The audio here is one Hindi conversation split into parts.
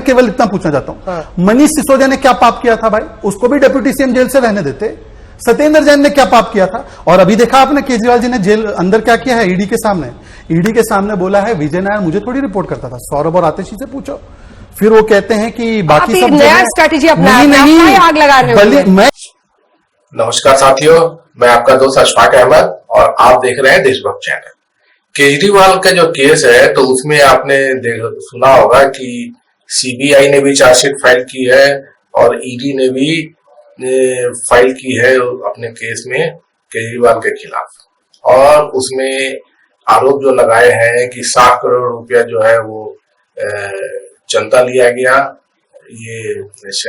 केवल इतना पूछना चाहता हूं, मनीष सिसोदिया ने क्या पाप किया था भाई? उसको भी डिप्यूटी सीएम जेल से रहने देते। सत्येंद्र जैन ने क्या पाप किया था? और अभी देखा आपने केजरीवाल जी ने जेल अंदर क्या किया है? ईडी के सामने, ईडी के सामने बोला है विजय नायर मुझे थोड़ी रिपोर्ट करता था, सौरभ और आतिशी से पूछो। फिर वो कहते हैं कि बाकी सब नया स्ट्रैटेजी अपनाया, नहीं आग लगा रहे हो। मैं नमस्कार साथियों, मैं आपका दोस्त अशफाक अहमद और आप देख रहे हैं देशभक्त चैनल। केजरीवाल का जो केस है तो उसमें आपने सुना होगा कि सीबीआई ने भी चार्जशीट फाइल की है और ईडी ने भी फाइल की है अपने केस में केजरीवाल के खिलाफ। और उसमें आरोप जो लगाए हैं कि 60 करोड़ रुपया जो है वो चंदा लिया गया ये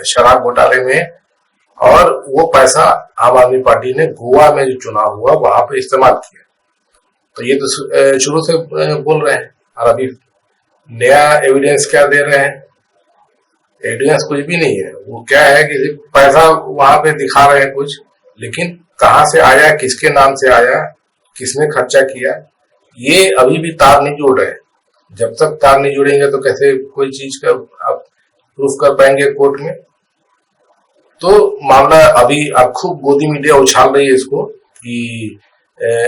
शराब घोटाले में, और वो पैसा आम आदमी पार्टी ने गोवा में जो चुनाव हुआ वहां पे इस्तेमाल किया। तो ये तो शुरू से बोल रहे हैं, और अभी नया एविडेंस क्या दे रहे हैं? एविडेंस कुछ भी नहीं है। वो क्या है कि पैसा वहां पे दिखा रहे हैं कुछ, लेकिन कहां से आया, किसके नाम से आया, किसने खर्चा किया, ये अभी भी तार नहीं जोड़ रहे हैं। जब तक तार नहीं जुड़ेंगे तो कैसे कोई चीज का आप प्रूफ कर पाएंगे कोर्ट में? तो मामला अभी अब खूब गोदी मीडिया उछाल रही है इसको कि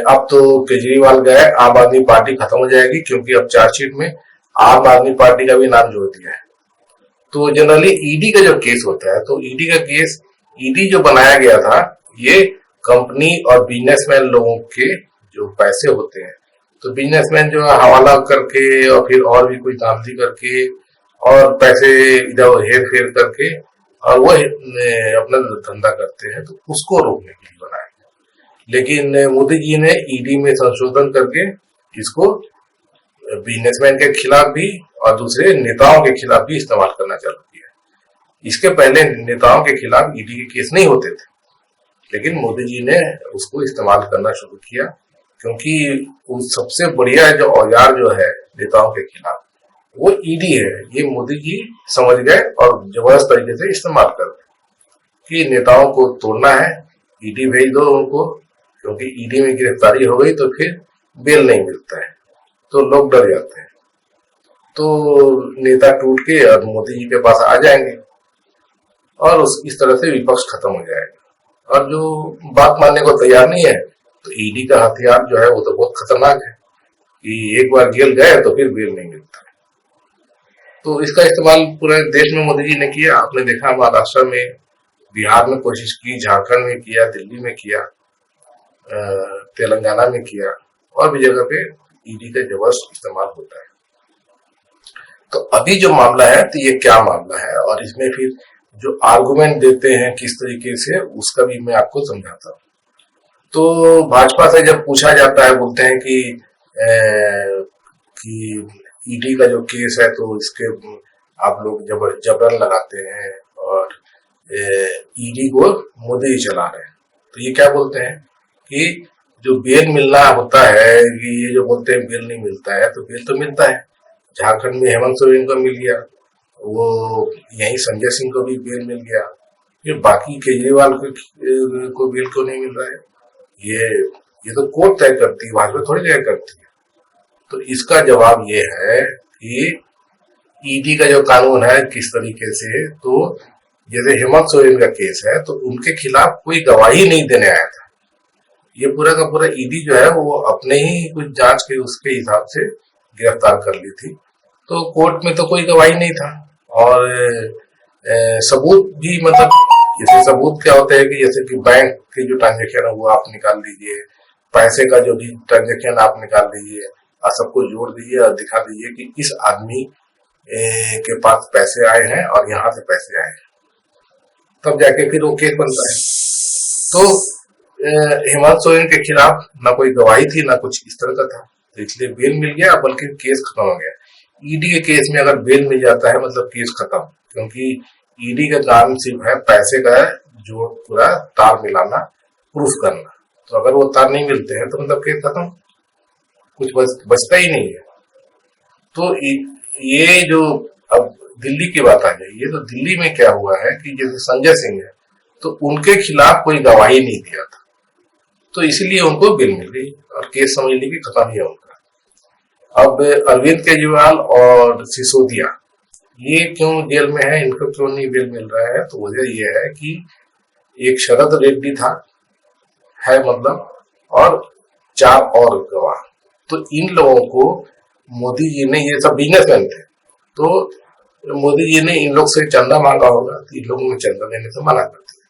अब तो केजरीवाल गए, आम आदमी पार्टी खत्म हो जाएगी, क्योंकि अब चार्जशीट में आम आदमी पार्टी का भी नाम जोड़ दिया है। तो जनरली ईडी का जो केस होता है, तो ईडी का केस, ईडी जो बनाया गया था, ये कंपनी और बिजनेसमैन लोगों के जो पैसे होते हैं, तो बिजनेसमैन जो हवाला करके और फिर और भी कोई धांधली करके और पैसे इधर हेर फेर करके और वो अपना धंधा करते हैं, तो उसको रोकने के लिए बनाया गया। लेकिन मोदी जी ने ईडी में संशोधन करके इसको बिजनेसमैन के खिलाफ भी और दूसरे नेताओं के खिलाफ भी इस्तेमाल करना चालू किया। इसके पहले नेताओं के खिलाफ ईडी के केस नहीं होते थे, लेकिन मोदी जी ने उसको इस्तेमाल करना शुरू किया, क्योंकि सबसे बढ़िया जो औजार जो है नेताओं के खिलाफ वो ईडी है। ये मोदी जी समझ गए और जबरदस्त तरीके से इस्तेमाल कर रहे कि नेताओं को तोड़ना है, ईडी भेज दो उनको, क्योंकि ईडी में गिरफ्तारी हो गई तो फिर बेल नहीं मिलता है, तो लोग डर जाते हैं, तो नेता टूट के और मोदी जी के पास आ जाएंगे और इस तरह से विपक्ष खत्म हो जाएगा। और जो बात मानने को तैयार नहीं है, तो ईडी का हथियार जो है वो तो बहुत खतरनाक है कि एक बार जेल गए तो फिर बेल नहीं मिलता। तो इसका इस्तेमाल पूरे देश में मोदी जी ने किया। आपने देखा महाराष्ट्र में, बिहार में कोशिश की, झारखंड में किया, दिल्ली में किया, तेलंगाना में किया, और भी जगह पे ईडी का जबरदस्त इस्तेमाल होता है। तो अभी जो मामला है, तो ये क्या मामला है और इसमें फिर जो आर्गुमेंट देते हैं किस तरीके से, उसका भी मैं आपको समझाता हूँ। तो भाजपा से जब पूछा जाता है, बोलते हैं कि ईडी का जो केस है तो इसके आप लोग जबरन लगाते हैं और ईडी को मोदी ही चला रहे हैं। तो ये क्या बोलते हैं कि जो बेल मिलना होता है, कि ये जो बोलते हैं बेल नहीं मिलता है, तो बेल तो मिलता है। झारखंड में हेमंत सोरेन को मिल गया, वो यही संजय सिंह को भी बेल मिल गया, फिर बाकी केजरीवाल को बेल क्यों नहीं मिल रहा है? ये तो कोर्ट तय करती है, भाजपा थोड़ी तय करती है। तो इसका जवाब ये है कि ईडी का जो कानून है किस तरीके से, तो जैसे हेमंत सोरेन का केस है तो उनके खिलाफ कोई गवाही नहीं देने आया था। ये पूरा का पूरा ईडी जो है वो अपने ही कुछ जांच के उसके हिसाब से गिरफ्तार कर ली थी। तो कोर्ट में तो कोई गवाही नहीं था, और सबूत भी, मतलब जैसे सबूत क्या होता है कि जैसे कि बैंक के जो ट्रांजेक्शन है वो आप निकाल दीजिए, पैसे का जो भी ट्रांजेक्शन आप निकाल दीजिए और सबको जोड़ दीजिए और दिखा दीजिए कि इस आदमी के पास पैसे आए हैं और यहाँ से पैसे आए हैं, तब जाके फिर वो केस बनता है। तो हेमंत सोरेन के खिलाफ ना कोई गवाही थी ना कुछ इस तरह का था, तो इसलिए बेल मिल गया, बल्कि केस खत्म हो गया। ईडी के केस में अगर बेल मिल जाता है मतलब केस खत्म, क्योंकि ईडी का काम सिर्फ है पैसे का जो पूरा तार मिलाना, प्रूफ करना। तो अगर वो तार नहीं मिलते हैं तो मतलब केस खत्म, कुछ बचता ही नहीं है। तो ये जो अब दिल्ली की बात आ गई, ये तो दिल्ली में क्या हुआ है कि जैसे संजय सिंह है तो उनके खिलाफ कोई गवाही नहीं दिया था, तो इसीलिए उनको बेल मिल गई और केस समझ ली कि खत्म ही है उनका। अब अरविंद केजरीवाल और सिसोदिया ये क्यों जेल में है, इनको क्यों नहीं बेल मिल रहा है, तो वजह ये है कि एक शरद रेड्डी था, है मतलब, और 4 और गवाह। तो इन लोगों को मोदी जी ने, ये सब बिजनेसमैन थे, तो मोदी जी ने इन लोग से चंदा मांगा होगा, तो इन लोगों ने चंदा देने से मना कर दिया।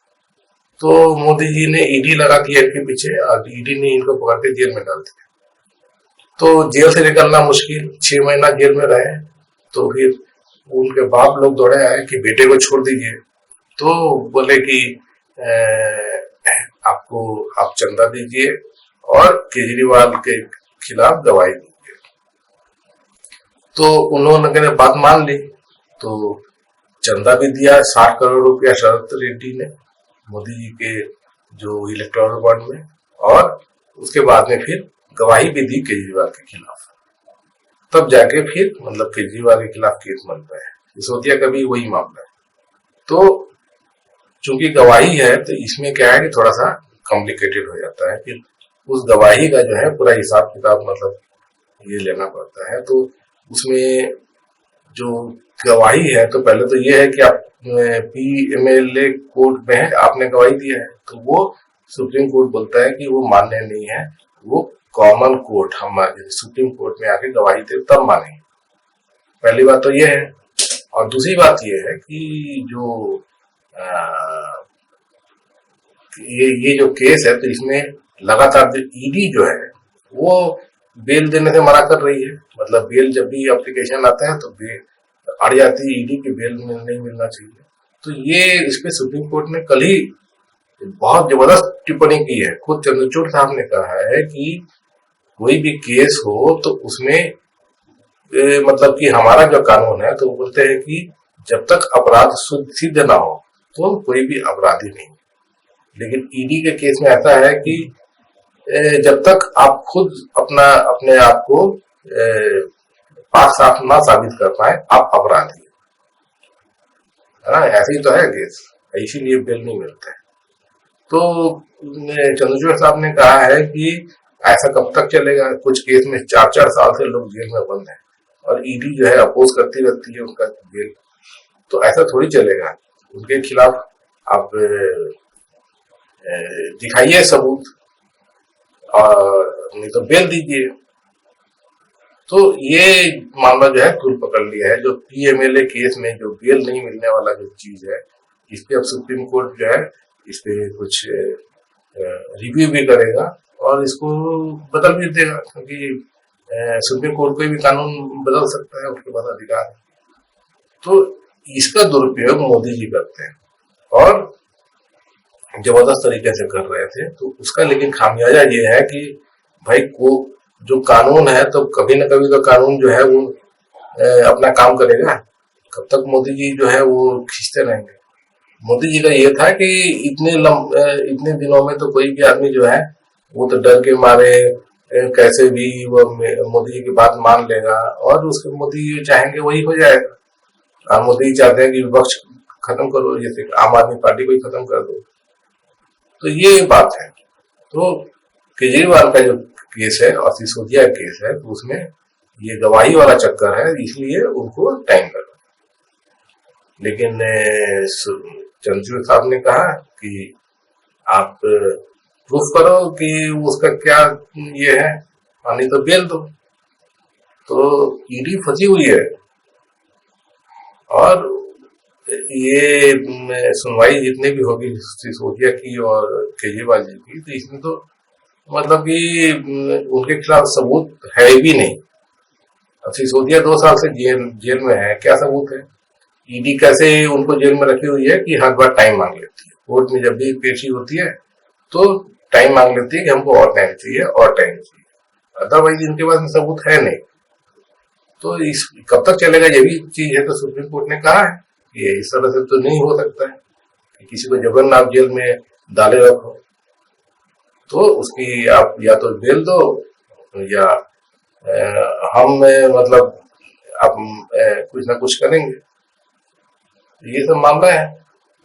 तो मोदी जी ने ईडी लगा दिया इनके पीछे, और ईडी ने इनको पकड़ के जेल में डाल दिया। तो जेल से निकलना मुश्किल, 6 महीना जेल में रहे। तो फिर उनके बाप लोग दौड़े आए कि बेटे को छोड़ दीजिए, तो बोले कि आपको आप चंदा दीजिए और केजरीवाल के खिलाफ गवाही दीजिए। तो उन्होंने बात मान ली, तो चंदा भी दिया 60 करोड़ रुपया शरद रेड्डी ने मोदी जी के जो इलेक्टोरल बॉन्ड में, और उसके बाद में फिर गवाही भी दी केजरीवाल के खिलाफ। तब जाके फिर मतलब केजरीवाल के खिलाफ केस बनता है। सिसोदिया का भी वही मामला है। तो चूंकि गवाही है, तो इसमें क्या है कि थोड़ा सा कॉम्प्लिकेटेड हो जाता है। फिर उस गवाही का जो है पूरा हिसाब किताब मतलब ये लेना पड़ता है। तो उसमें जो गवाही है, तो पहले तो ये है कि आप PMLA कोर्ट में है, आपने गवाही दिया है, तो वो सुप्रीम कोर्ट बोलता है कि वो मान्य नहीं है, वो कॉमन कोर्ट हमारे सुप्रीम कोर्ट में आके गवाही दे तब मानेंगे। पहली बात तो ये है। और दूसरी बात ये है कि जो ये जो केस है, तो इसमें लगातार जो ईडी जो है वो बेल देने से मना कर रही है। मतलब बेल जब भी एप्लीकेशन आता है तो बेल अड़ जाती है, ईडी की बेल नहीं मिलना चाहिए। तो ये इस पे सुप्रीम कोर्ट ने कल ही बहुत जबरदस्त टिप्पणी की है। खुद चंद्रचूड़ साहब ने कहा है कि कोई भी केस हो तो उसमें मतलब कि हमारा जो कानून है, तो बोलते हैं कि जब तक अपराध सिद्ध ना हो तो कोई भी अपराधी नहीं। लेकिन ईडी के केस में ऐसा है कि जब तक आप खुद अपने आप को पाक साफ ना साबित कर पाए, आप अपराधी है ना। ऐसे ही तो है केस, इसीलिए बेल नहीं मिलता है। तो चंद्रचूड़ साहब ने कहा है कि ऐसा कब तक चलेगा। कुछ केस में 4-4 साल से लोग जेल में बंद हैं और ईडी जो है अपोज करती रहती है उनका बेल। तो ऐसा थोड़ी चलेगा। उनके खिलाफ आप दिखाइए सबूत, और नहीं तो बेल दीजिए। तो ये मामला जो है कुल पकड़ लिया है। जो PMLA केस में जो बेल नहीं मिलने वाला जो चीज है, इस पे अब सुप्रीम कोर्ट जो है इस पे कुछ रिव्यू भी करेगा और इसको बदल भी देगा, क्योंकि सुप्रीम कोर्ट कोई भी कानून बदल सकता है, उसके पास अधिकार है। तो इसका दुरुपयोग मोदी जी करते हैं और जबरदस्त तरीके से कर रहे थे। तो उसका लेकिन खामियाजा ये है कि भाई को जो कानून है, तो कभी ना कभी तो कानून जो है वो अपना काम करेगा। कब तक मोदी जी जो है वो खींचते रहेंगे। मोदी जी का ये था कि इतने दिनों में तो कोई भी आदमी जो है वो तो डर के मारे कैसे भी वो मोदी जी की बात मान लेगा, और उसके मोदी जी चाहेंगे वही हो जाएगा। मोदी जी चाहते हैं कि विपक्ष खत्म करो, जैसे आम आदमी पार्टी को ही खत्म कर दो। तो ये बात है। तो केजरीवाल का जो केस है और सिसोदिया केस है, तो उसमें ये गवाही वाला चक्कर है, इसलिए उनको टाइम कर। लेकिन चंद्रचूड़ साहब ने कहा कि आप प्रूफ करो कि उसका क्या ये है, नहीं तो बेल दो। तो ईडी फंसी हुई है और ये सुनवाई जितनी भी होगी सिसोदिया की और केजरीवाल जी की, तो इसमें तो मतलब कि उनके खिलाफ सबूत है भी नहीं। अब सिसोदिया 2 साल से जेल में है, क्या सबूत है। ईडी कैसे उनको जेल में रखी हुई है कि हर बार टाइम मांग लेती है। कोर्ट में जब भी पेशी होती है तो टाइम मांग लेती है कि हमको और टाइम चाहिए और टाइम चाहिए, अदरवाइज इनके पास सबूत है नहीं। तो इस कब तक चलेगा ये भी चीज है। तो सुप्रीम कोर्ट ने कहा है कि इस तरह से तो नहीं हो सकता है कि किसी को जबरन आप जेल में डाले रखो। तो उसकी आप या तो बेल दो या हम मतलब आप कुछ ना कुछ करेंगे। ये सब मामला है।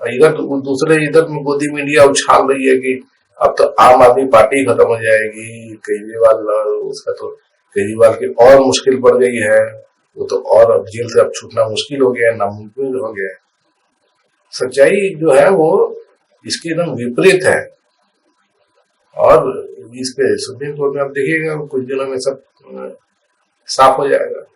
इधर दूसरे इधर मोदी मीडिया उछाल रही है कि अब तो आम आदमी पार्टी खत्म हो जाएगी, केजरीवाल उसका तो केजरीवाल की और मुश्किल बढ़ गई है, वो तो और अब जेल से अब छूटना मुश्किल हो गया है, नामुमकिन हो गया है। सच्चाई जो है वो इसके एकदम विपरीत है। और इस पे सुप्रीम कोर्ट में आप देखिएगा कुछ दिनों में सब साफ हो जाएगा।